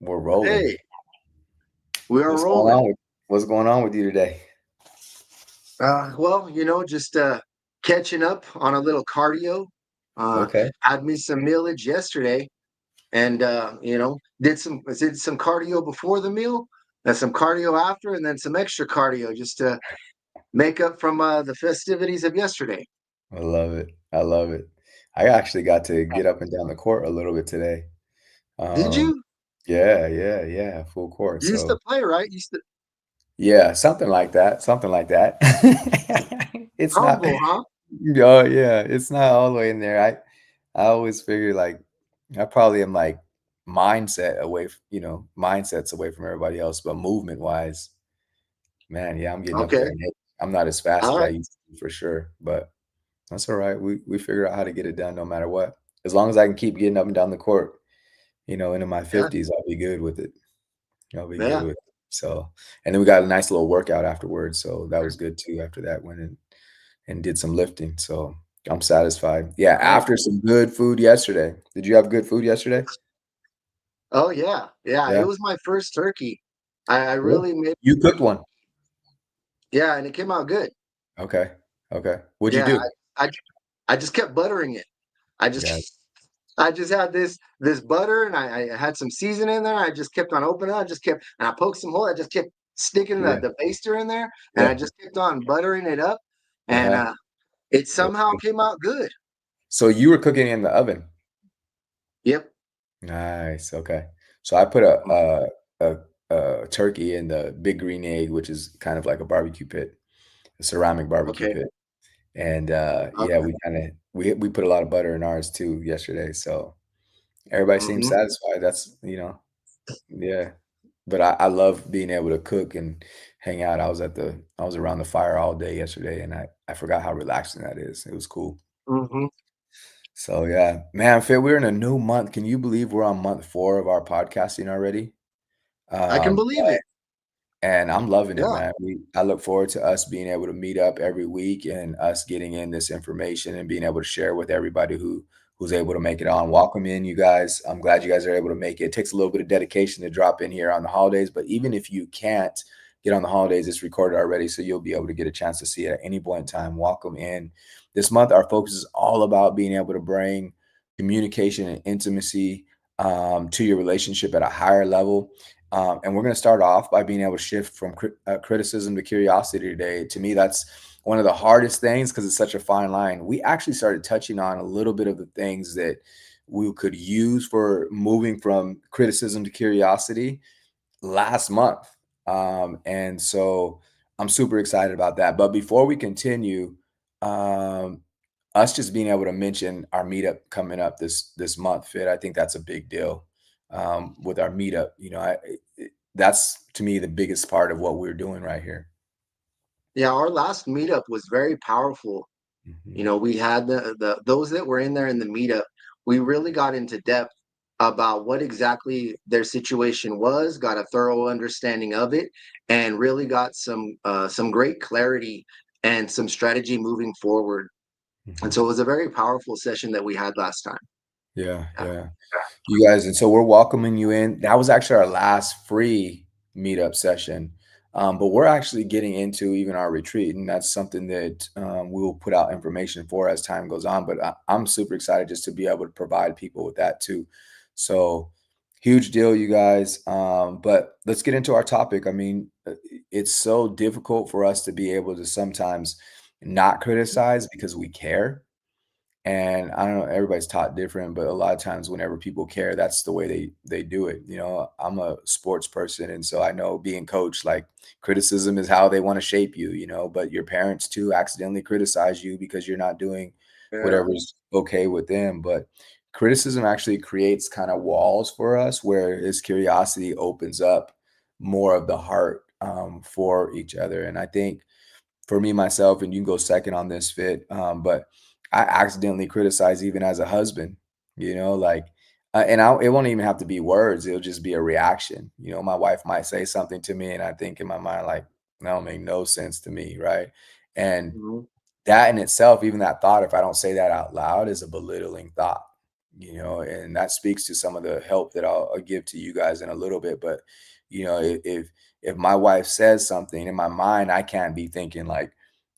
We're rolling. Hey, we are What's going rolling. on with what's going on with you today? Well, just catching up on a little cardio. Uh, Okay. had me some mealage yesterday, and did some cardio before the meal, and some cardio after, and then some extra cardio just to make up from the festivities of yesterday. I love it. I love it. I actually got to get up and down the court a little bit today. Did Um, you? yeah, yeah, yeah, full court. You used to So, play, right? You used to yeah, something like that. Something like that. It's not humble, huh? oh yeah, it's not all the way in there. I always figure like I probably am like mindsets away from everybody else, but movement wise, man, yeah, I'm getting up Okay. there and I'm not as fast All as I right. used to be for sure, but that's all right. We figure out how to get it done no matter what. As long as I can keep getting up and down the court, into my Yeah. 50s, I'll be good with it. I'll be good Yeah. with it. So, and then we got a nice little workout afterwards, so that was good too. After that, went and did some lifting, so I'm satisfied. Yeah, Nice. after some good food yesterday. Did you have good food yesterday? Oh yeah. Yeah. It Yeah, was my first turkey. I cool. really made You cooked turkey. one. Yeah, and it came out good. Okay, okay. What'd you Yeah, do? I I just kept buttering it. I just Yeah, I just had this butter and I had some seasoning in there. I just kept on opening it. I just kept and I poked some hole. I just kept sticking yeah, the baster in there and I yeah. just kept on buttering it up and Uh-huh. it That's somehow good. came out good. So you were cooking in the oven? Yep. Nice, okay. So I put a turkey in the big green egg, which is kind of like a barbecue pit, a ceramic barbecue Okay. pit. And, yeah, Okay. we put a lot of butter in ours too yesterday, so everybody seems Hmm. satisfied. Yeah. But I love being able to cook and hang out. I was around the fire all day yesterday, and I forgot how relaxing that is. It was cool. Hmm. So, yeah. Man, Phil, we're in a new month. Can you believe we're on month 4 of our podcasting already? I can Um, believe it. and I'm loving it, Yeah. man. I look forward to us being able to meet up every week and us getting in this information and being able to share with everybody who's able to make it on. Welcome in, you guys. I'm glad you guys are able to make it. It takes a little bit of dedication to drop in here on the holidays, but even if you can't get on the holidays, it's recorded already, so you'll be able to get a chance to see it at any point in time. Welcome in. This month, our focus is all about being able to bring communication and intimacy to your relationship at a higher level. And we're going to start off by being able to shift from criticism to curiosity today. To me, that's one of the hardest things because it's such a fine line. We actually started touching on a little bit of the things that we could use for moving from criticism to curiosity last month. And so I'm super excited about that. But before we continue, um, us just being able to mention our meetup coming up this month, Fit, I think that's a big deal with our meetup. That's to me the biggest part of what we're doing right here. Yeah. Our last meetup was very powerful. Hmm. We had the those that were in there in the meetup. We really got into depth about what exactly their situation was, got a thorough understanding of it, and really got some great clarity and some strategy moving forward. And Hmm. so it was a very powerful session that we had last time. Yeah, Yeah. yeah. You guys, and so we're welcoming you in. That was actually our last free meetup session. But we're actually getting into even our retreat, and that's something that we will put out information for as time goes on. But I'm super excited just to be able to provide people with that too. So huge deal, you guys. But let's get into our topic. I mean, it's so difficult for us to be able to sometimes not criticize because we care, and I don't know, everybody's taught different, but a lot of times whenever people care, that's the way they do it. I'm a sports person, and so I know being coached, like criticism is how they want to shape you, but your parents too accidentally criticize you because you're not doing Yeah. whatever's okay with them. But criticism actually creates kind of walls for us where this curiosity opens up more of the heart for each other. And I think for me myself, and you can go second on this, Fit, but I accidentally criticize even as a husband, like, and it won't even have to be words, it'll just be a reaction. My wife might say something to me and I think in my mind like, that don't make no sense to me, right? And Mhm. that in itself, even that thought, if I don't say that out loud, is a belittling thought, and that speaks to some of the help that I'll give to you guys in a little bit. But if my wife says something in my mind, I can't be thinking like,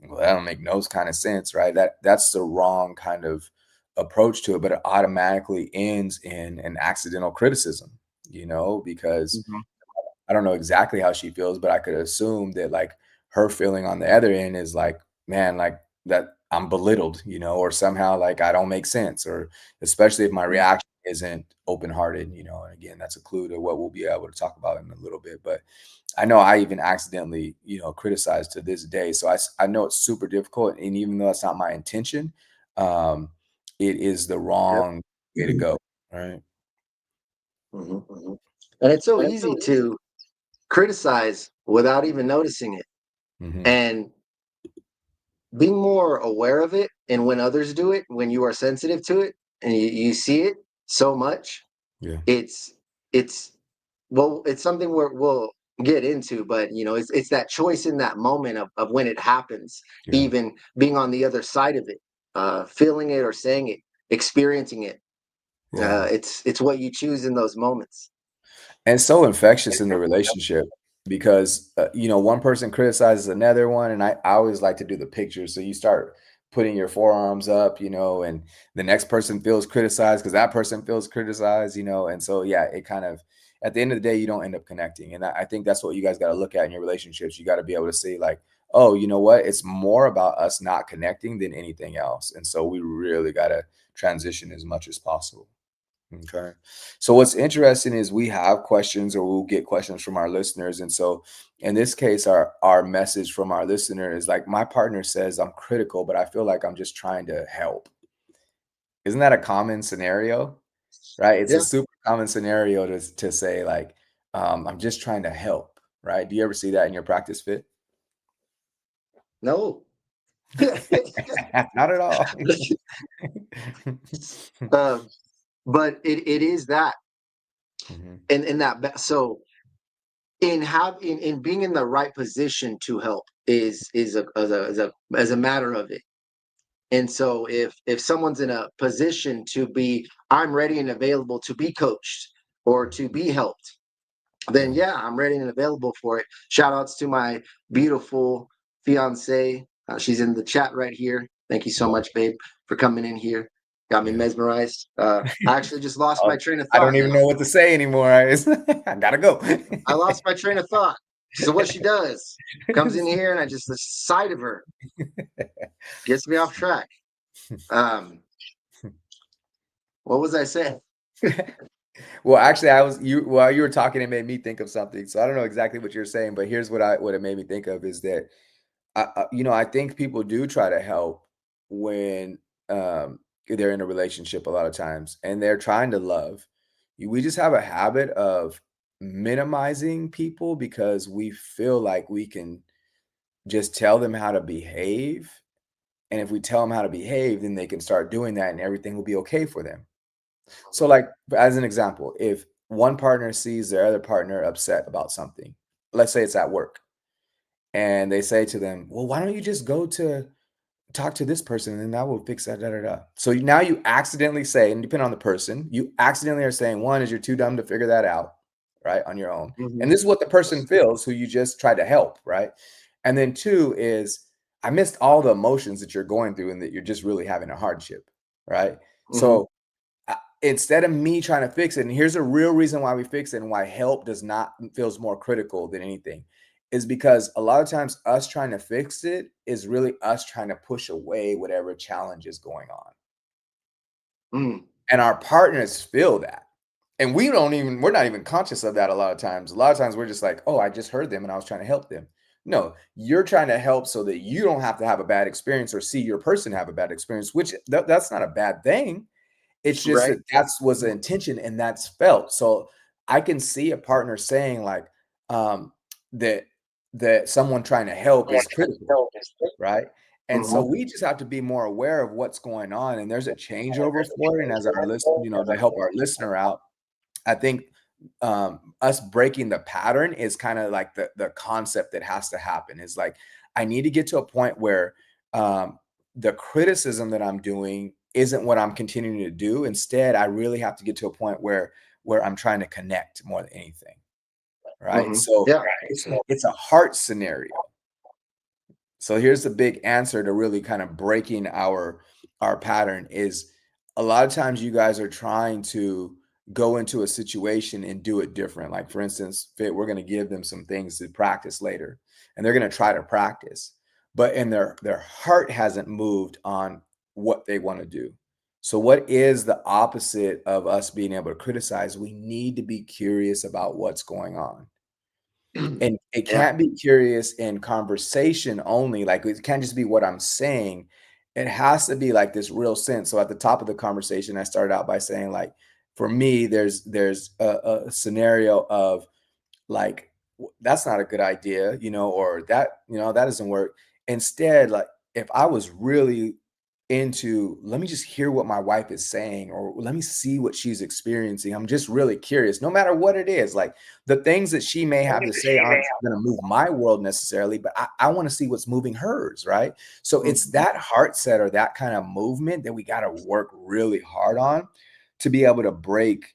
well, that don't make no kind of sense, right? That's the wrong kind of approach to it, but it automatically ends in an accidental criticism, because Mhm. I don't know exactly how she feels, but I could assume that like her feeling on the other end is like, man, like that I'm belittled, or somehow like I don't make sense, or especially if my reaction isn't open-hearted, and again, that's a clue to what we'll be able to talk about in a little bit. But I know I even accidentally, criticized to this day. So I know it's super difficult. And even though that's not my intention, um, it is the Yep. wrong way to go. Right. Mhm, mhm. And it's so easy to criticize without even noticing it. Hmm. And being more aware of it, and when others do it, when you are sensitive to it and you see it so much, Yeah. it's it's well, it's something we'll get into, but it's that choice in that moment of when it happens, Yeah. even being on the other side of it, feeling it or saying it, experiencing it. Yeah. It's what you choose in those moments. And it's so infectious in the relationship because, one person criticizes another one. And I always like to do the picture. So you start putting your forearms up, and the next person feels criticized because that person feels criticized, and so, yeah, it kind of, at the end of the day, you don't end up connecting. And I think that's what you guys got to look at in your relationships. You got to be able to see, like, oh, you know what? It's more about us not connecting than anything else. And so we really got to transition as much as possible. Okay. So what's interesting is we have questions, or we'll get questions from our listeners. And so in this case, our message from our listener is like, my partner says I'm critical, but I feel like I'm just trying to help. Isn't that a common scenario? Right? It's a Yeah. super common scenario to say like, I'm just trying to help. Right? Do you ever see that in your practice fit? No. Not at all. um, but it is that, Mhm. in so in being in the right position to help is a matter of it. And so if someone's in a position to be, I'm ready and available to be coached or to be helped, then Yeah. yeah, I'm ready and available for it. Shout outs to my beautiful fiance. She's in the chat right here. Thank you so much, babe, for coming in here. Got me Yeah. mesmerized. I actually just lost my Oh, train of I don't thought even now. know what to say anymore. I gotta go. I lost my train of thought. So what she does, comes in here and I just, the sight of her gets me off track. Um, what was I saying? Well, actually, I was you while you were talking, it made me think of something. So I don't know exactly what you're saying, but here's what it made me think of is that I think people do try to help when they're in a relationship a lot of times, and they're trying to love. We just have a habit of minimizing people because we feel like we can just tell them how to behave, and if we tell them how to behave, then they can start doing that, and everything will be okay for them. So, like, as an example, if one partner sees their other partner upset about something, let's say it's at work, and they say to them, "Well, why don't you just go to talk to this person and then that will fix that, da, da, da." So now you accidentally say, and depending on the person, you accidentally are saying, one is you're too dumb to figure that out, right, on your own. Mhm. And this is what the person feels who you just tried to help, right? And then two is, I missed all the emotions that you're going through and that you're just really having a hardship, right? Mhm. So instead of me trying to fix it, and here's a real reason why we fix it and why help does not feels more critical than anything, is because a lot of times us trying to fix it is really us trying to push away whatever challenge is going on. Mm. And our partners feel that. And we're not even conscious of that a lot of times. A lot of times we're just like, oh, I just heard them and I was trying to help them. No, you're trying to help so that you don't have to have a bad experience or see your person have a bad experience, which that's not a bad thing. It's just Right. that that's was the intention and that's felt. So I can see a partner saying like that someone trying to help is critical, right? And so Mhm. we just have to be more aware of what's going on, and there's a changeover for it. And as our list, to help our listener out, I think us breaking the pattern is kind of like the concept that has to happen. Is like I need to get to a point where um, the criticism that I'm doing isn't what I'm continuing to do. Instead, I really have to get to a point where I'm trying to connect more than anything, right? Hmm. So Yeah. it's a heart scenario. So here's the big answer to really kind of breaking our pattern is a lot of times you guys are trying to go into a situation and do it different. Like for instance, Fit, we're going to give them some things to practice later, and they're going to try to practice, but in their heart hasn't moved on what they want to do. So what is the opposite of us being able to criticize? We need to be curious about what's going on. And it Yeah. can't be curious in conversation only, like, it can't just be what I'm saying. It has to be, like, this real sense. So at the top of the conversation, I started out by saying, like, for me, there's a scenario of, like, that's not a good idea, or that, that doesn't work. Instead, like, if I was really into, let me just hear what my wife is saying, or let me see what she's experiencing. I'm just really curious, no matter what it is. Like the things that she may have to say aren't going to move my world necessarily, but I want to see what's moving hers, right? So it's Mhm. that heart set or that kind of movement that we got to work really hard on to be able to break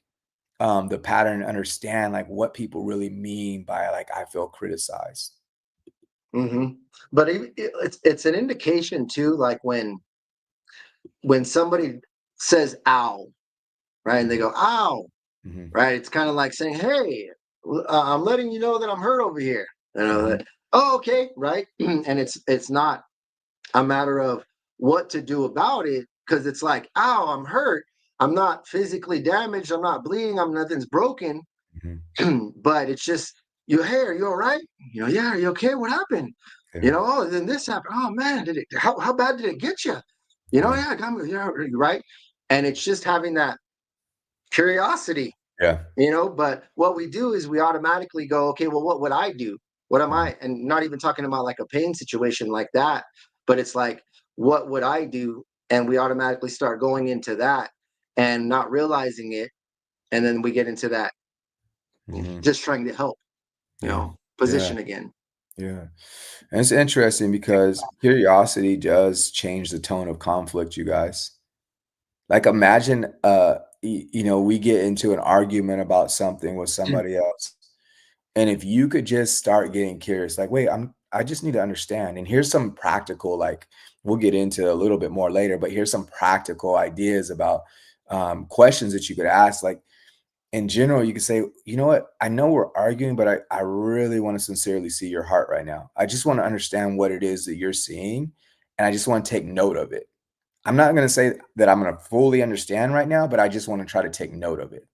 the pattern and understand like what people really mean by like I feel criticized. Mhm. But it's an indication too, like when somebody says "ow," right, and they Mhm, go "ow," mhm, right, it's kind of like saying, "Hey, I'm letting you know that I'm hurt over here." mhm, That, oh, okay, right, and it's not a matter of what to do about it because it's like, "Ow, I'm hurt. I'm not physically damaged. I'm not bleeding. I'm nothing's broken." mhm. But it's just, hey, are you all right? Yeah, are you okay? What happened? Yeah, Oh, then this happened. Oh man, how bad did it get you? yeah, Yeah, got me, yeah, right. And it's just having that curiosity, yeah. but what we do is we automatically go, okay, well, what would I do? What am Mhm, I? And not even talking about like a pain situation like that, but it's like, what would I do? And we automatically start going into that and not realizing it. And then we get into that mhm. just trying to help, Yeah, yeah, position again. yeah. And it's interesting because curiosity does change the tone of conflict, you guys. Like imagine we get into an argument about something with somebody else. And if you could just start getting curious, like, wait, I just need to understand. And here's some practical, like we'll get into a little bit more later, but here's some practical ideas about questions that you could ask. Like in general, you could say, you know what, I know we're arguing, but I really want to sincerely see your heart right now. I just want to understand what it is that you're seeing. And I just want to take note of it. I'm not going to say that I'm going to fully understand right now, but I just want to try to take note of it.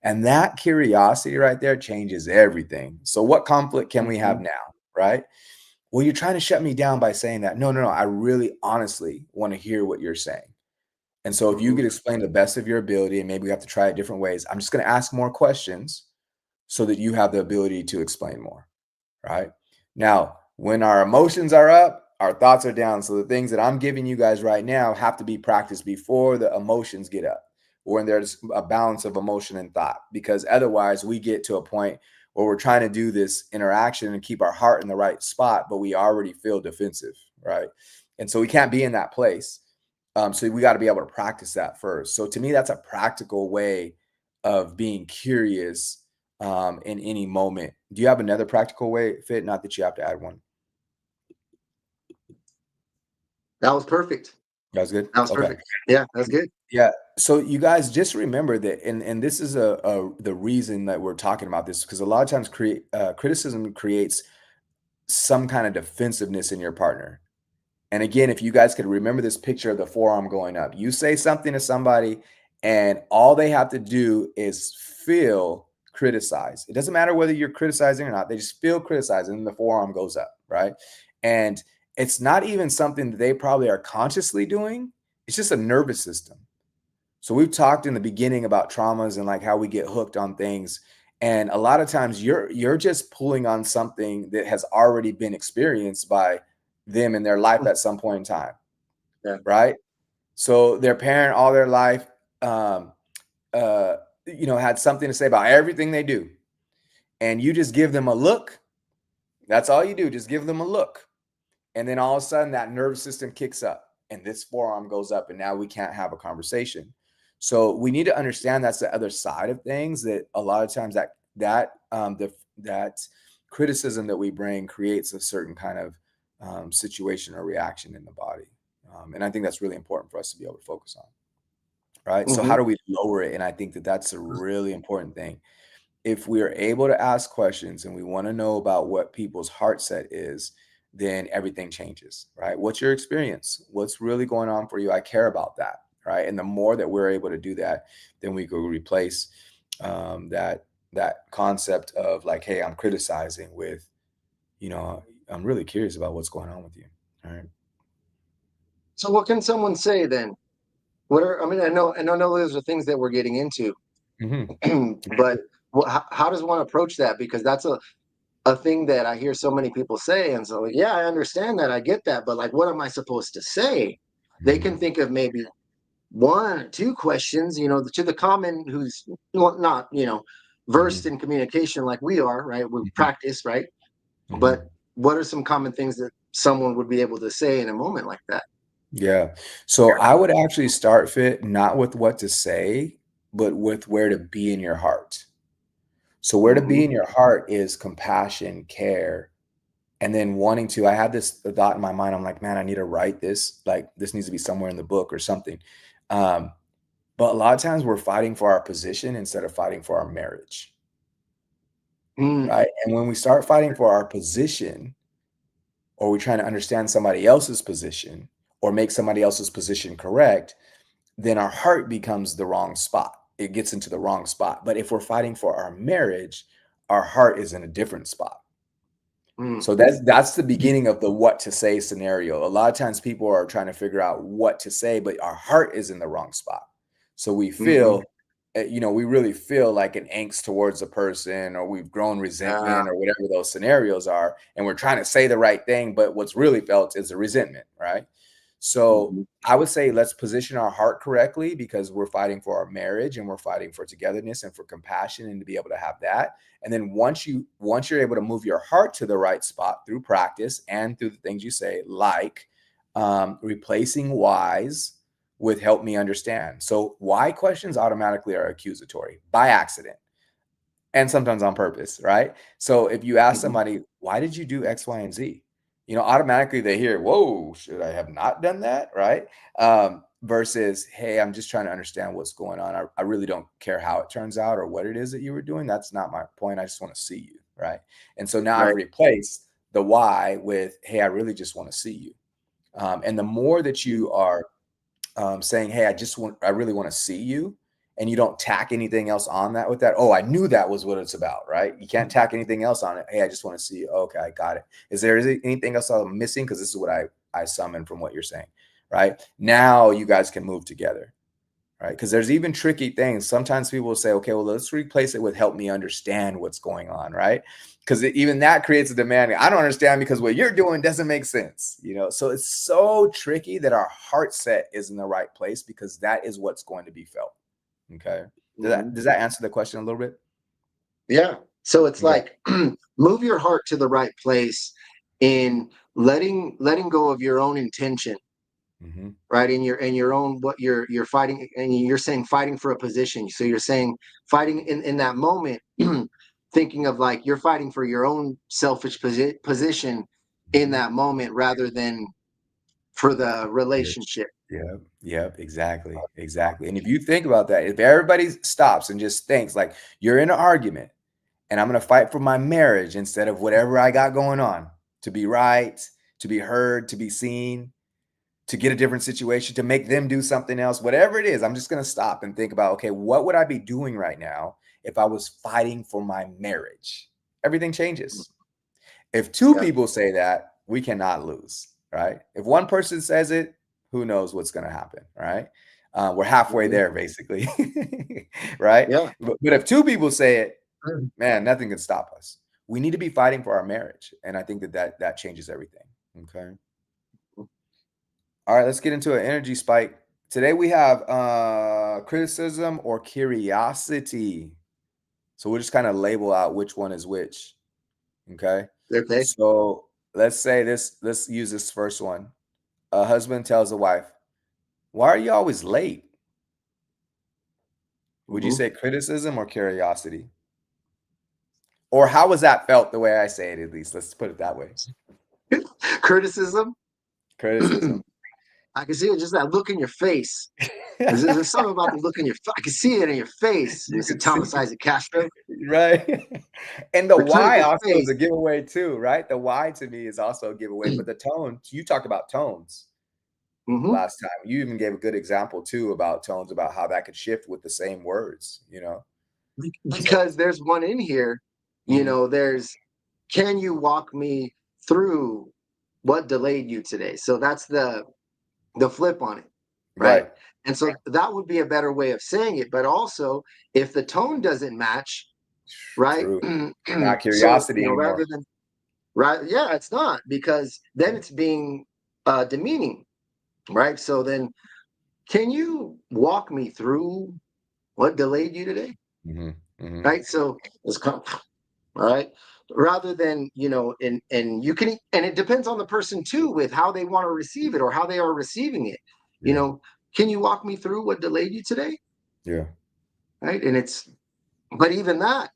And that curiosity right there changes everything. So, what conflict can we have Mhm, now? Right? Well, you're trying to shut me down by saying that. No, no, no. I really honestly want to hear what you're saying. And so, if you mhm, could explain the best of your ability, and maybe we have to try it different ways, I'm just going to ask more questions so that you have the ability to explain more. Right? Now, when our emotions are up, our thoughts are down. So the things that I'm giving you guys right now have to be practiced before the emotions get up, or when there's a balance of emotion and thought, because otherwise we get to a point where we're trying to do this interaction and keep our heart in the right spot, but we already feel defensive, right? And so we can't be in that place. So we got to be able to practice that first. So to me, that's a practical way of being curious in any moment. Do you have another practical way, Fit? Not that you have to add one. that was perfect. That was good. That was Okay. perfect. Yeah, that's good. Yeah. So you guys just remember that, and this is the reason that we're talking about this because a lot of times criticism creates some kind of defensiveness in your partner. And again, if you guys could remember this picture of the forearm going up, you say something to somebody, and all they have to do is feel criticized. It doesn't matter whether you're criticizing or not, they just feel criticized, and the forearm goes up, right? And it's not even something that they probably are consciously doing, it's just a nervous system. So we've talked in the beginning about traumas and like how we get hooked on things. And a lot of times you're just pulling on something that has already been experienced by them in their life at some point in time, Yeah. right? So their parent all their life um uh had something to say about everything they do. And you just give them a look. That's all you do, just give them a look. And then all of a sudden that nervous system kicks up. and this forearm goes up, and now we can't have a conversation. So we need to understand that's the other side of things, that a lot of times that criticism that we bring creates a certain kind of situation or reaction in the body. And I think that's really important for us to be able to focus on. Right. So how Mhm. do we lower it? And I think that that's a really important thing. If we are able to ask questions and we want to know about what people's heart set is, then everything changes, right? What's your experience? What's really going on for you? I care about that, right? And the more that we're able to do that, then we could replace that concept of like, hey, I'm criticizing with, I'm really curious about what's going on with you. All right. So what can someone say then? What are I mean, I know those are things that we're getting into, Hmm. but how does one approach that? Because that's a thing that I hear so many people say, and so like, yeah, I understand that, I get that, but like, what am I supposed to say? They can Hmm. think of maybe one or two questions, to the common who's not, versed Hmm. in communication like we are, right? We Hmm. practice, right? But Hmm. what are some common things that someone would be able to say in a moment like that? Yeah. So I would actually start fit not with what to say, but with where to be in your heart. So where to be Hmm. in your heart is compassion, care, and then wanting to. I had this thought in my mind. I'm like, man, I need to write this. Like this needs to be somewhere in the book or something. Um, but a lot of times we're fighting for our position instead of fighting for our marriage, Mm, right? And when we start fighting for our position, or we're trying to understand somebody else's position or make somebody else's position correct, then our heart becomes the wrong spot. It gets into the wrong spot. But if we're fighting for our marriage, our heart is in a different spot. mm, So that's the beginning of the what to say scenario. A lot of times people are trying to figure out what to say, but our heart is in the wrong spot. So we hmm. feel, we really feel like an angst towards a person, or we've grown Yeah. resentment, or whatever those scenarios are, and we're trying to say the right thing, but what's really felt is a resentment, right? So Mhm, I would say let's position our heart correctly, because we're fighting for our marriage and we're fighting for togetherness and for compassion, and to be able to have that. And then once you're able to move your heart to the right spot through practice and through the things you say, like replacing whys with help me understand. So why questions automatically are accusatory by accident, and sometimes on purpose, right? So if you ask mhm. somebody, why did you do X, Y, and Z? Automatically they hear, whoa, should I have not done that? Right. Versus, hey, I'm just trying to understand what's going on. I really don't care how it turns out or what it is that you were doing. That's not my point. I just want to see you. Right. And so now I've Right. replaced the why with, hey, I really just want to see you. And the more that Mm, you are saying, "Hey, I really want to see you," and you don't tack anything else on that with that. Oh, I knew that was what it's about, right? You can't tack anything else on it. Hey, I just want to see you. Okay, I got it. Is there anything else I'm missing? Because this is what I summon from what you're saying, right? Now you guys can move together, right? Because there's even tricky things. Sometimes people will say, okay, well, let's replace it with help me understand what's going on, right? Because even that creates a demand. I don't understand because what you're doing doesn't make sense. So it's so tricky that our heart set is in the right place, because that is what's going to be felt. Okay. Does that mhm. does that answer the question a little bit? Yeah. So it's Okay. like move your heart to the right place in letting go of your own intention, Hmm. right? In your own what you're fighting, and you're saying fighting for a position. So you're saying fighting in that moment, thinking of like you're fighting for your own selfish position in Hmm. that moment rather than for the relationship. Yep, yep, exactly, exactly. And if you think about that, if everybody stops and just thinks like you're in an argument, and I'm going to fight for my marriage instead of whatever I got going on, to be right, to be heard, to be seen, to get a different situation, to make them do something else, whatever it is, I'm just going to stop and think about, okay, what would I be doing right now if I was fighting for my marriage? Everything changes. If two Yeah. people say that, we cannot lose, right? If one person says it, who knows what's going to happen, right? We're halfway Mhm. there, basically, right? Yeah. But if two people say it, Mm. man, nothing can stop us. We need to be fighting for our marriage, and I think that changes everything. Okay. All right, let's get into an energy spike. Today we have criticism or curiosity. So we'll just kind of label out which one is which. Okay. Okay. So let's say this, let's use this first one. a husband tells a wife, "Why are you always late?" Would you Mhm. say criticism or curiosity? Or how was that felt the way I say it, at least? Let's put it that way. Criticism. Criticism. I can see it, just that look in your face. There's something about the look in your. I can see it in your face, You Mr. could see, Thomas Isaac Castro. right? And the The why clinical also is face. a giveaway too, right? The why to me is also a giveaway, but the tone, you talked about tones Hmm. last time. You even gave a good example too about tones, about how that could shift with the same words, you know? So, Because there's one in here. mhm, There's, can you walk me through what delayed you today? So that's the flip on it, right? right. And so that would be a better way of saying it. But also, if the tone doesn't match, right? True. It's not So curiosity rather anymore. than right, yeah, it's not, because then it's being demeaning, right? So then, can you walk me through what delayed you today? Mhm, mhm. Right. So it's kind of, all right. Rather than, and you can, and it depends on the person too, with how they want to receive it or how they are receiving it. You Yeah, know, can you walk me through what delayed you today? yeah, Right. And it's, but even that,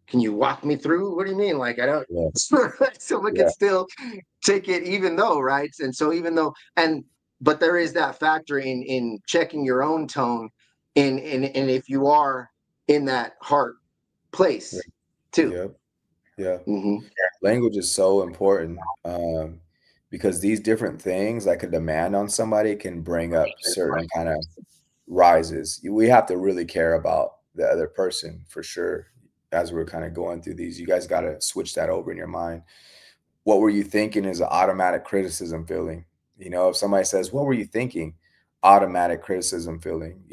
can you walk me through? What do you mean? Like, I don't, yeah, someone can yeah, still take it, even though, right? And so, even though, but there is that factor in checking your own tone, and if you are in that heart yeah, place too. yeah, yeah. Hmm. Language is so important, because these different things like a demand on somebody can bring up certain kind of rises. We have to really care about the other person for sure. As we're kind of going through these, you guys got to switch that over in your mind. What were you thinking is an automatic criticism feeling. If somebody says, "What were you thinking?" Automatic criticism feeling.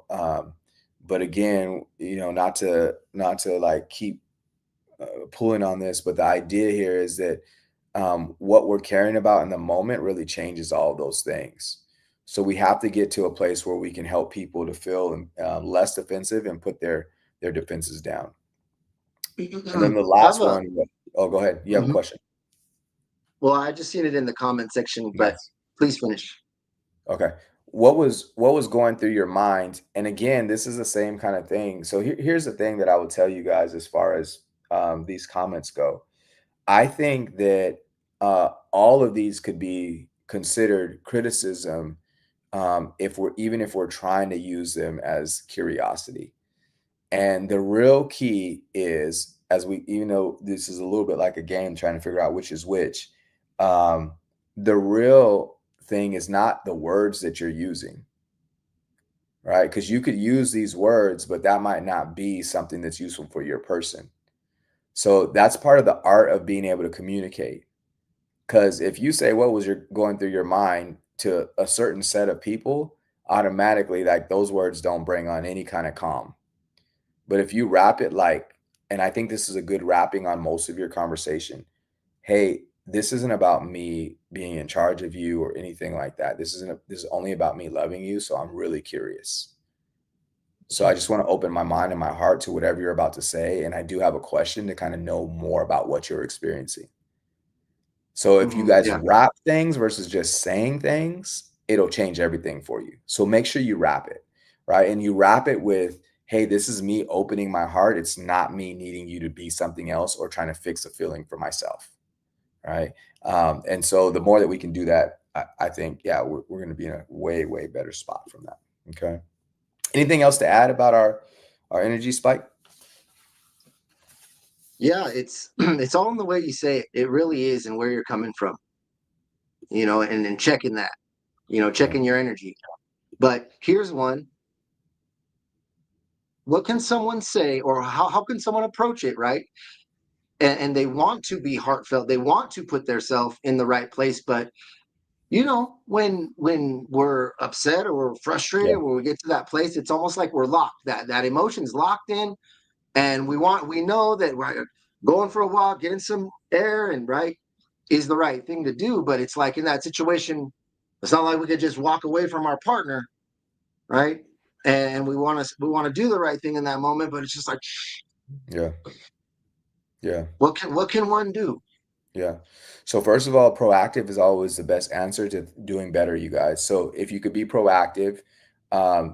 But again, not to like keep pulling on this, but the idea here is that what we're caring about in the moment really changes all of those things. So we have to get to a place where we can help people to feel less defensive and put their defenses down. And then the I've last one. Oh, go ahead. You have a mhm. question? Well, I just seen it in the comment section, but Nice. please finish. Okay. What was going through your mind? And again, this is the same kind of thing. So here's the thing that I would tell you guys as far as these comments go. I think that all of these could be considered criticism, if we're trying to use them as curiosity. And the real key is, as we, even though this is a little bit like a game trying to figure out which is which, um, the real thing is not the words that you're using, right? Because you could use these words, but that might not be something that's useful for your person. So that's part of the art of being able to communicate. Because if you say what was your going through your mind to a certain set of people, automatically, like those words don't bring on any kind of calm. But if you wrap it like, and I think this is a good wrapping on most of your conversation. Hey, this isn't about me being in charge of you or anything like that. This is only about me loving you. So I'm really curious. So I just want to open my mind and my heart to whatever you're about to say. And I do have a question to kind of know more about what you're experiencing. So if you guys Yeah. wrap things versus just saying things, it'll change everything for you. So make sure you wrap it, right? And you wrap it with, hey, this is me opening my heart. It's not me needing you to be something else or trying to fix a feeling for myself, right? And so the more that we can do that, I think, yeah, we're going to be in a way, way better spot from that. Okay. Anything else to add about our energy spike? Yeah, it's it's all in the way you say it. It really is, and where you're coming from, and checking that, Yeah. checking your energy. But here's one. What can someone say, or how can someone approach it, right? And they want to be heartfelt. They want to put themselves in the right place, but when we're upset or we're Yeah. frustrated, when we get to that place, it's almost like we're locked. That emotion's locked in, and we know that, right, going for a walk, getting some air, and right is the right thing to do. But it's like in that situation, it's not like we could just walk away from our partner, right? And we want to do the right thing in that moment, but it's just like, Yeah. Yeah. what can one do? Yeah. So first of all, proactive is always the best answer to doing better, you guys. So if you could be proactive,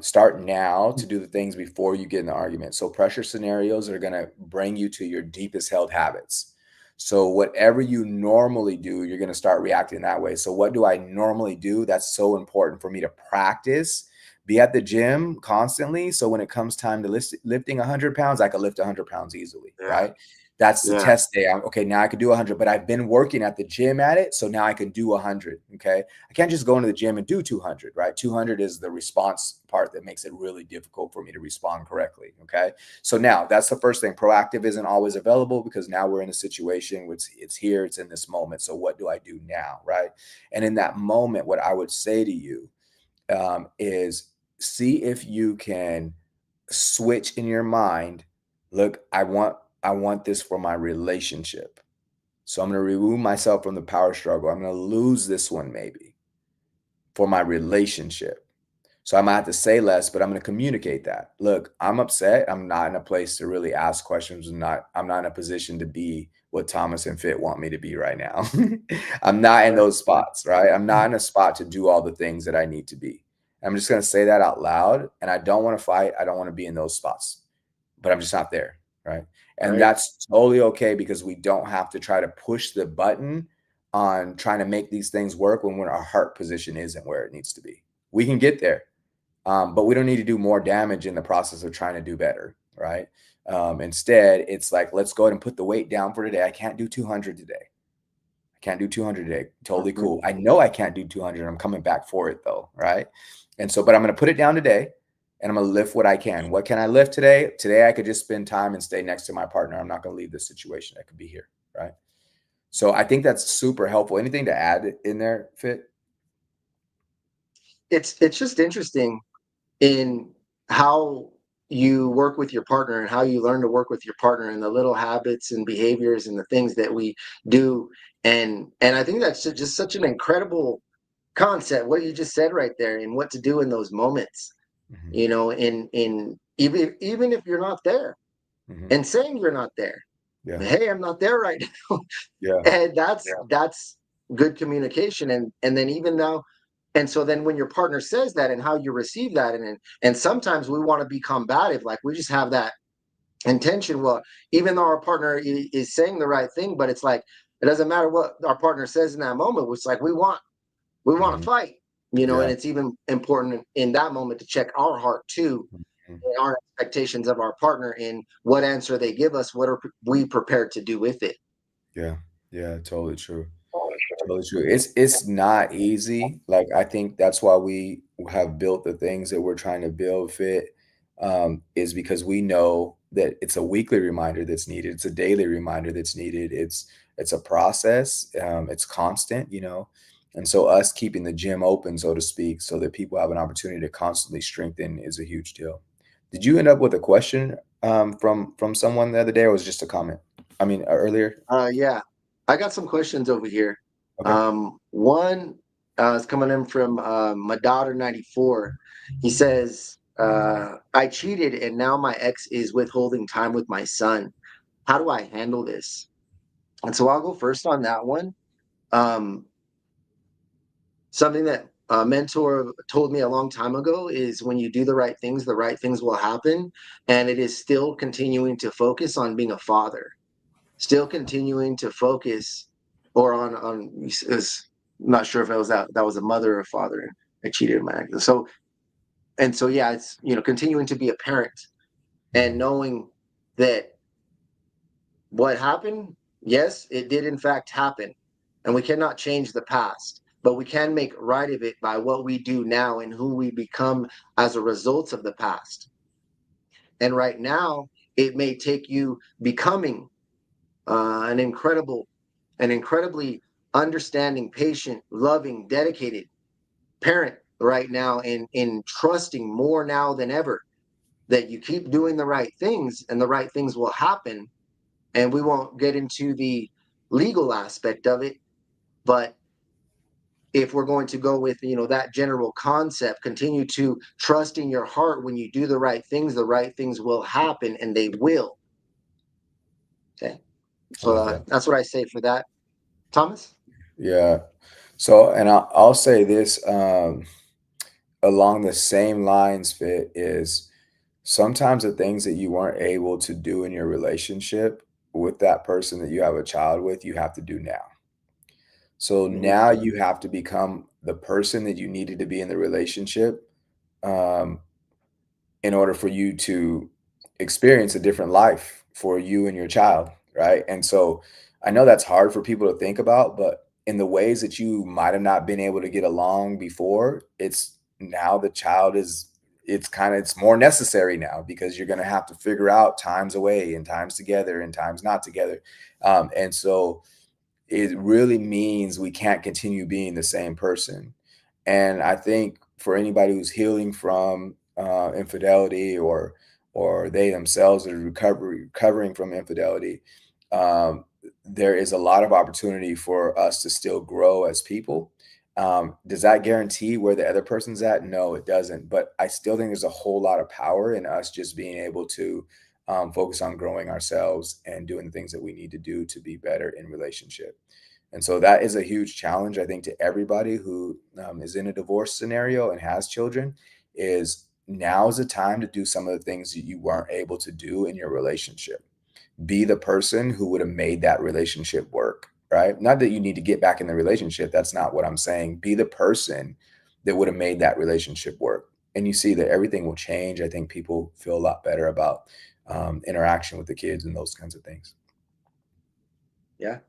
start now to do the things before you get in the argument. So pressure scenarios are going to bring you to your deepest held habits. So whatever you normally do, you're going to start reacting that way. So what do I normally do? That's so important for me to practice. Be at the gym constantly. So when it comes time to lifting 100 pounds, I can lift 100 pounds easily, Yeah, right? That's the yeah, test day. Okay, now I can do 100, but I've been working at the gym at it, so now I can do 100. Okay, I can't just go into the gym and do 200, right? 200 is the response part that makes it really difficult for me to respond correctly. Okay, so now that's the first thing. Proactive isn't always available because now we're in a situation which it's here, it's in this moment. So what do I do now, right? And in that moment, what I would say to you is see if you can switch in your mind. Look, I want this for my relationship. So I'm going to remove myself from the power struggle. I'm going to lose this one maybe for my relationship. So I might have to say less, but I'm going to communicate that. Look, I'm upset. I'm not in a place to really ask questions. I'm not in a position to be what Thomas and Fit want me to be right now. I'm not in right, those spots, right? I'm not in a spot to do all the things that I need to be. I'm just going to say that out loud. And I don't want to fight. I don't want to be in those spots, but I'm just not there, right? And right. that's totally okay because we don't have to try to push the button on trying to make these things work when our heart position isn't where it needs to be. We can get there, but we don't need to do more damage in the process of trying to do better, right? Instead, it's like, let's go ahead and put the weight down for today. I can't do 200 today. I can't do 200 today. Totally Mhm. cool. I know I can't do 200. I'm coming back for it though, right? And so, but I'm going to put it down today and I'm going to lift what I can. What can I lift today? Today, I could just spend time and stay next to my partner. I'm not going to leave this situation. I could be here, right? So I think that's super helpful. Anything to add in there, Fit? It's just interesting in how you work with your partner and how you learn to work with your partner and the little habits and behaviors and the things that we do. And I think that's just such an incredible concept, what you just said right there, and what to do in those moments, Hmm. you know, in even if you're not there, Hmm. and saying you're not there. Yeah. Hey, I'm not there right now. Yeah. And that's good communication. And then even though, and so then when your partner says that and how you receive that, and sometimes we want to be combative, like we just have that intention. Well, even though our partner is saying the right thing, but it's like it doesn't matter what our partner says in that moment. It's like we want to Hmm. fight, and Yeah. it's even important in that moment to check our heart too, Mhm. and our expectations of our partner in what answer they give us, what are we prepared to do with it. Yeah. Yeah. Totally true. Totally true. It's not easy. Like I think that's why we have built the things that we're trying to build Fit, is because we know that it's a weekly reminder that's needed. It's a daily reminder that's needed. It's a process. It's constant, and so us keeping the gym open, so to speak, so that people have an opportunity to constantly strengthen is a huge deal. Did you end up with a question from someone the other day, or was it just a comment? I mean, earlier. Yeah, I got some questions over here. Okay. One is coming in from my daughter 94. He says, I cheated and now my ex is withholding time with my son. How do I handle this? And so I'll go first on that one. Um, Something that a mentor told me a long time ago is when you do the right things will happen. And it is still continuing to focus on being a father, still continuing to focus or on is not sure if it was that was a mother or father. I cheated in my ex. So yeah, it's continuing to be a parent and Mhm. knowing that what happened, yes, it did in fact happen. And we cannot change the past, but we can make right of it by what we do now and who we become as a result of the past. And right now, it may take you becoming an incredibly understanding, patient, loving, dedicated parent right now, in trusting more now than ever that you keep doing the right things and the right things will happen. And we won't get into the legal aspect of it, but if we're going to go with that general concept, continue to trust in your heart. When you do the right things will happen, and they will. Okay, I so love that. that's what I say for that. Thomas? Yeah. So, and I'll say this, along the same lines, Fit, is sometimes the things that you weren't able to do in your relationship with that person that you have a child with, you have to do now. So Mhm. now you have to become the person that you needed to be in the relationship, um, in order for you to experience a different life for you and your child, right? And so I know that's hard for people to think about, but in the ways that you might have not been able to get along before, it's now the child is it's more necessary now because you're going to have to figure out times away and times together and times not together. And so it really means we can't continue being the same person. And I think for anybody who's healing from infidelity, or they themselves are recovering from infidelity, um, there is a lot of opportunity for us to still grow as people. Does that guarantee where the other person's at? No, it doesn't. But I still think there's a whole lot of power in us just being able to focus on growing ourselves and doing the things that we need to do to be better in relationship. And so that is a huge challenge, I think, to everybody who is in a divorce scenario and has children. Is now is the time to do some of the things that you weren't able to do in your relationship. Be the person who would have made that relationship work, right? Not that you need to get back in the relationship. That's not what I'm saying. Be the person that would have made that relationship work. And you see that everything will change. I think people feel a lot better about interaction with the kids and those kinds of things. Yeah.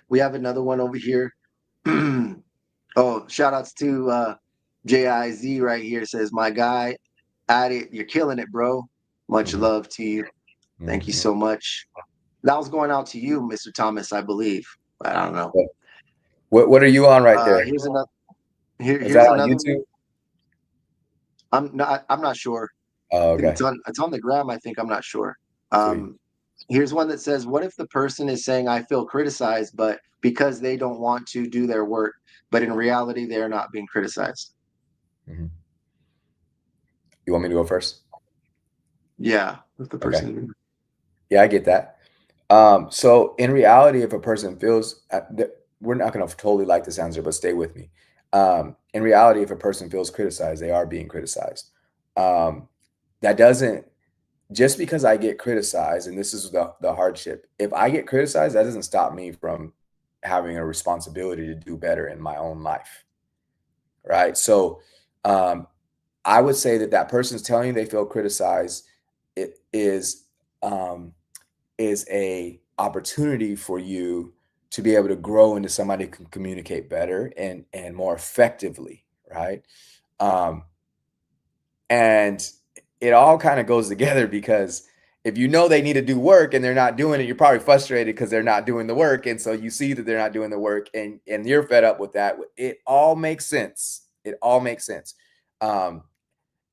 We have another one over here. Oh, shout outs to JIZ right here. Says, my guy, at it. You're killing it, bro. Much Hmm. love to you. Thank you Hmm. so much. That was going out to you, Mr. Thomas, I believe. But I don't know. What are you on right there? Here's another. Is that Here's on another one. YouTube? I'm not sure. Oh, I think okay. it's on the gram. I think I'm not sure. Sweet. Um, Here's one that says, "What if the person is saying I feel criticized, but because they don't want to do their work, but in reality they are not being criticized?" Hmm. You want me to go first? Yeah, if the Okay. person. Yeah, I get that. So in reality, if a person feels, we're not going to totally like this answer, but stay with me. In reality, if a person feels criticized, they are being criticized. Um, that doesn't, just because I get criticized, and this is the hardship, if I get criticized, that doesn't stop me from having a responsibility to do better in my own life. Right. So, um, I would say that that person's telling you they feel criticized, it um, is a opportunity for you to be able to grow into somebody who can communicate better and more effectively, right? Um, and it all kind of goes together because if you know they need to do work and they're not doing it, you're probably frustrated because they're not doing the work. And so you see that they're not doing the work and you're fed up with that. It all makes sense. It all makes sense. Um,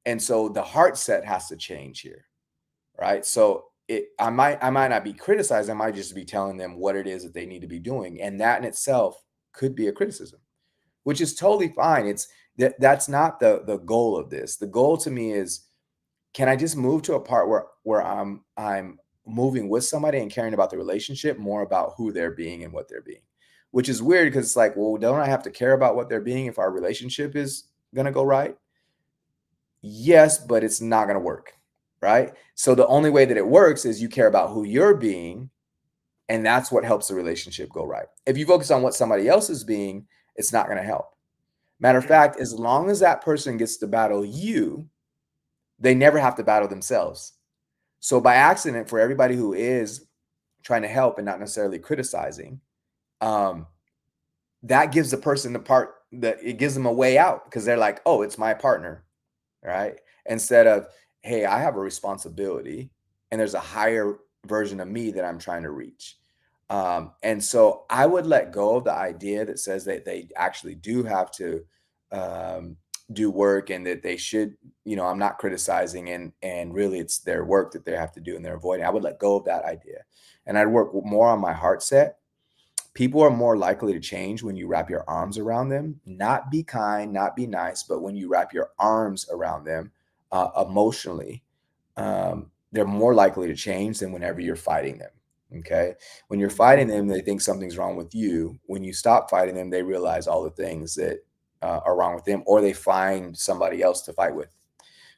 and so the heart set has to change here, right? So I might not be criticized. I might just be telling them what it is that they need to be doing. And that in itself could be a criticism, which is totally fine. That's not the goal of this. The goal to me is, can I just move to a part where I'm moving with somebody and caring about the relationship more about who they're being and what they're being, which is weird because it's like, well, don't I have to care about what they're being if our relationship is gonna go right? Yes, but it's not gonna work, right? So the only way that it works is you care about who you're being, and that's what helps the relationship go right. If you focus on what somebody else is being, it's not gonna help. Matter of fact, as long as that person gets to battle you, they never have to battle themselves. So by accident, for everybody who is trying to help and not necessarily criticizing, um, that gives the person the part that it gives them a way out because they're like, oh, it's my partner, right? Instead of, hey, I have a responsibility and there's a higher version of me that I'm trying to reach. And so I would let go of the idea that says that they actually do have to um, do work and that they should, I'm not criticizing and really it's their work that they have to do and they're avoiding. I would let go of that idea. And I'd work more on my heart set. People are more likely to change when you wrap your arms around them, not be kind, not be nice, but when you wrap your arms around them emotionally, they're more likely to change than whenever you're fighting them. Okay. When you're fighting them, they think something's wrong with you. When you stop fighting them, they realize all the things that are wrong with them, or they find somebody else to fight with.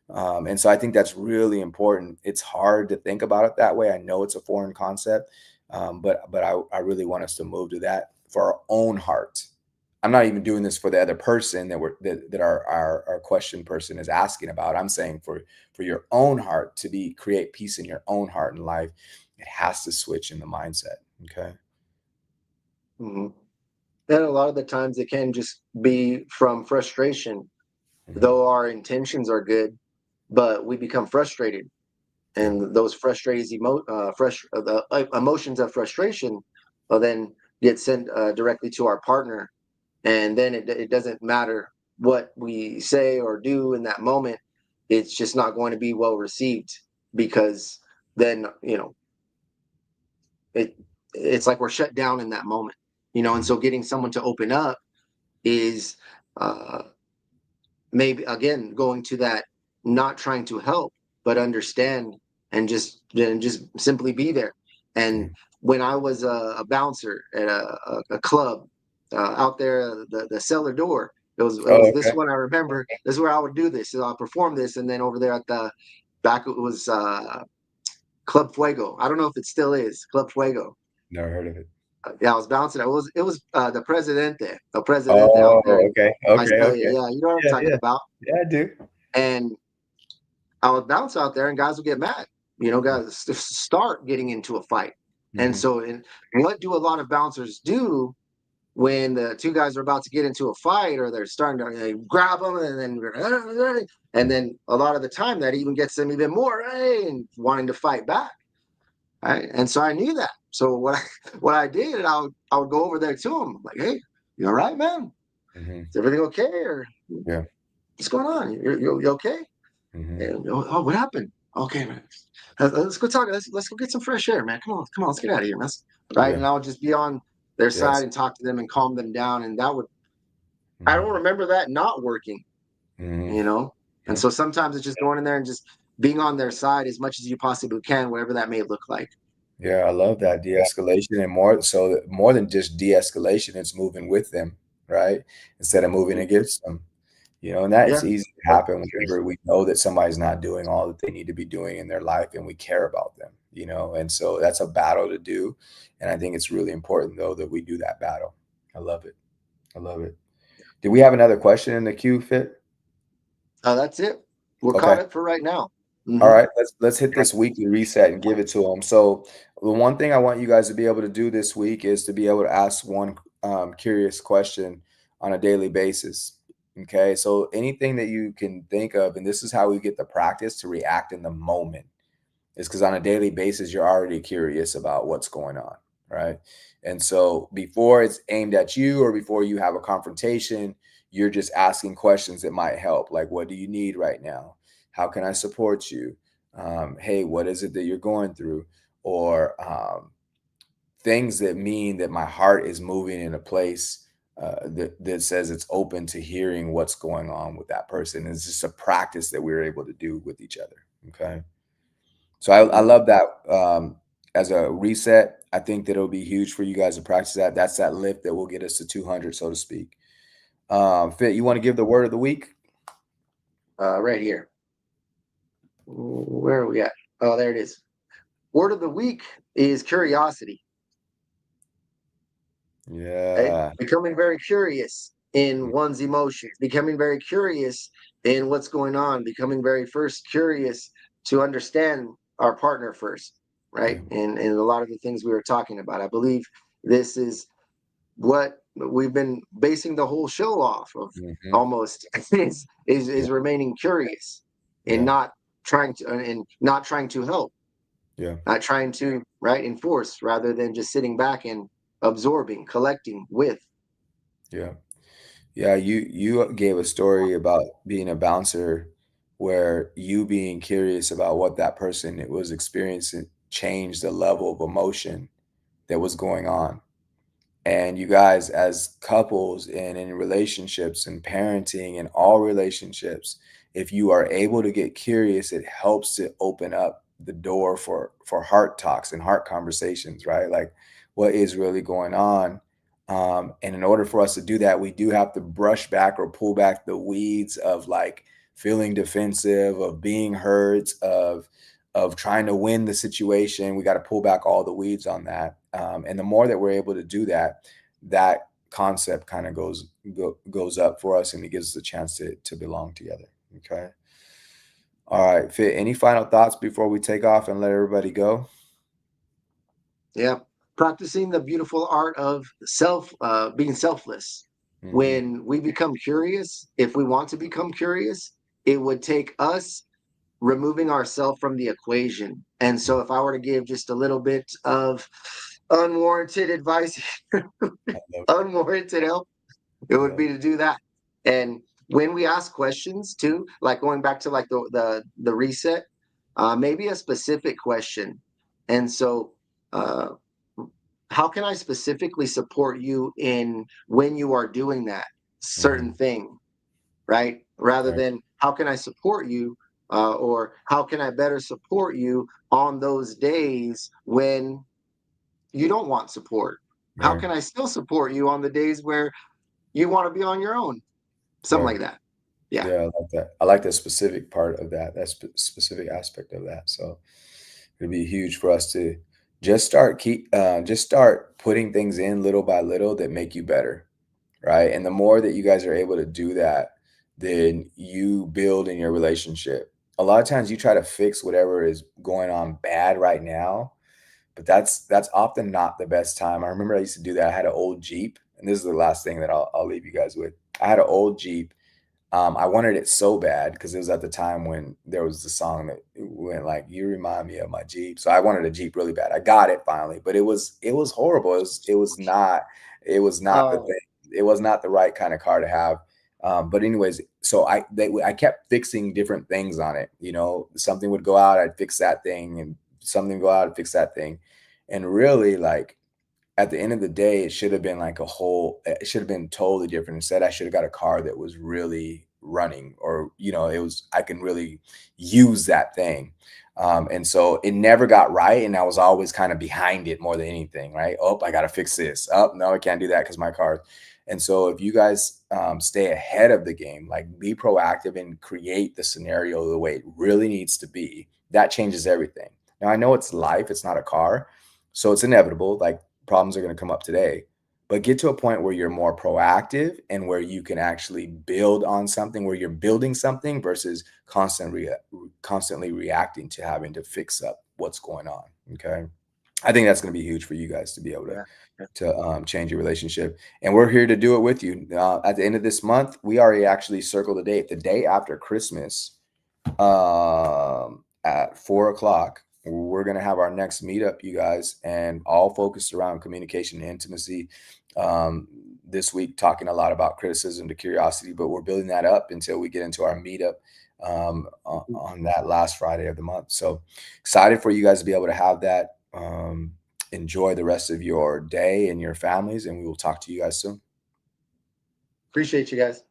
And so I think that's really important. It's hard to think about it that way. I know it's a foreign concept, but I really want us to move to that for our own heart. I'm not even doing this for the other person that our question person is asking about. I'm saying for your own heart to be create peace in your own heart and life, it has to switch in the mindset. Okay. Mhm. And a lot of the times it can just be from frustration, Hmm. though our intentions are good, but we become frustrated, Yeah. and those emotions of frustration will then get sent directly to our partner, and then it doesn't matter what we say or do in that moment. It's just not going to be well received, because then it it's like we're shut down in that moment, and Mhm. so getting someone to open up is uh maybe again going to that, not trying to help but understand, and just simply be there. Yeah. And when I was a bouncer at a club out there, the cellar door, it was Oh, this okay. one I remember. This is where I would do this. So I'll perform this, and then over there at the back it was Club Fuego. I don't know if it still is Club Fuego. Never heard of it. Yeah, I was bouncing. It was the Presidente out there Oh, in okay. Okay. Visalia. Okay. Yeah, you know what I'm Yeah. talking Yeah. about. Yeah, I do. And I would bounce out there, and guys would get mad. Guys start getting into a fight. And Hmm. so, what do a lot of bouncers do when the two guys are about to get into a fight, or they're starting to grab them, and then a lot of the time that even gets them even more, hey, and wanting to fight back. Right? And so I knew that. So what I did, I would go over there to him, like, hey, you all right, man? Hmm. Is everything okay, or Yeah. what's going on? You okay? Hmm. And, oh, what happened? Okay, man. Let's go talk. Let's go get some fresh air, man. Come on, let's get out of here, man. Right? Yeah. And I would just be on their side Yes. and talk to them and calm them down. And that would, I don't Hmm. remember that not working, Hmm. you know. And Yeah. so sometimes it's just going in there and just being on their side as much as you possibly can, whatever that may look like. Yeah, I love that de-escalation, and more so that more than just de-escalation, it's moving with them, right? Instead of moving Mhm. against them. And that's Yeah. easy to happen whenever we know that somebody's not doing all that they need to be doing in their life and we care about them. And so that's a battle to do. And I think it's really important though that we do that battle. I love it. I love it. Do we have another question in the queue, Fit? That's it. We're Okay. caught up for right now. All Hmm. right, let's hit this weekly reset and give it to them. So the one thing I want you guys to be able to do this week is to be able to ask one curious question on a daily basis. Okay, so anything that you can think of, and this is how we get the practice to react in the moment, is because on a daily basis you're already curious about what's going on, right? And so before it's aimed at you or before you have a confrontation, you're just asking questions that might help, like what do you need right now, how can I support you, hey, what is it that you're going through, or things that mean that my heart is moving in a place that says it's open to hearing what's going on with that person. It's just a practice that we're able to do with each other. Okay. So I Hmm. love that as a reset. I think that it'll be huge for you guys to practice that. That's that lift that will get us to 200, so to speak. Fit, you want to give the word of the week? Right here. Where are we at? Oh, there it is. Word of the week is curiosity. Right? Yeah. Becoming very curious in one's emotions, becoming very curious in what's going on, becoming very first curious to understand our partner first, right? Yeah. And a lot of the things we were talking about. I believe this is what we've been basing the whole show off of, Hmm. almost is Yeah. remaining curious and Yeah. not trying to help, Yeah. not trying to right enforce, rather than just sitting back and absorbing, collecting with. Yeah. Yeah. You gave a story about being a bouncer where you being curious about what that person was experiencing changed the level of emotion that was going on. And you guys, as couples and in relationships and parenting and all relationships, if you are able to get curious, it helps to open up. the door for heart talks and heart conversations, right? Like what is really going on. And in order for us to do that, we do have to brush back or pull back the weeds of like feeling defensive, of being hurt, of trying to win the situation. We got to pull back all the weeds on that. And the more that we're able to do that, that concept kind of goes up for us, and it gives us a chance to belong together. Okay. All right, Fit. Any final thoughts before we take off and let everybody go? Yeah. Practicing the beautiful art of being selfless. Hmm. When we become curious, if we want to become curious, it would take us removing ourselves from the equation. And so, if I were to give just a little bit of unwarranted advice, I love unwarranted help, it it. would be to do that. And when we ask questions too, like going back to like the reset, maybe a specific question. And so, uh, how can I specifically support you in when you are doing that certain Mhm. thing, right? Rather Right, than how can I support you, or how can I better support you on those days when you don't want support? How right, can I still support you on the days where you want to be on your own? Something right. like that. Yeah. Yeah, I like that. I like the specific part of that, that specific aspect of that. So it'd be huge for us to just start putting things in little by little that make you better, right? And the more that you guys are able to do that, then you build in your relationship. A lot of times you try to fix whatever is going on bad right now, but that's often not the best time. I remember I used to do that. I had an old Jeep, and this is the last thing that I'll leave you guys with. I had an old Jeep. I wanted it so bad because it was at the time when there was the song that went like, "You remind me of my Jeep." So I wanted a Jeep really bad. I got it finally, but it was horrible. It was not the Uh, thing. It was not the right kind of car to have. But anyways, so I kept fixing different things on it. Something would go out, I'd fix that thing, and something would go out, I'd fix that thing, and really like at the end of the day, it should have been like it should have been totally different. Instead, I should have got a car that was really running, or, I can really use that thing. And so it never got right. And I was always kind of behind it more than anything, right? Oh, I got to fix this. Oh, no, I can't do that because my car. And so if you guys stay ahead of the game, like be proactive and create the scenario the way it really needs to be, that changes everything. Now, I know it's life, it's not a car. So it's inevitable. Like problems are going to come up today, but get to a point where you're more proactive and where you can actually build on something, where you're building something versus constantly reacting to having to fix up what's going on. Okay. I think that's going to be huge for you guys to be able to yeah. Yeah. change your relationship. And we're here to do it with you. At the end of this month, we already actually circled the date, the day after Christmas, at 4 o'clock. We're gonna have our next meetup, you guys, and all focused around communication and intimacy. Um, this week, talking a lot about criticism to curiosity, but we're building that up until we get into our meetup on that last Friday of the month. So excited for you guys to be able to have that. Enjoy the rest of your day and your families, and we will talk to you guys soon. Appreciate you guys.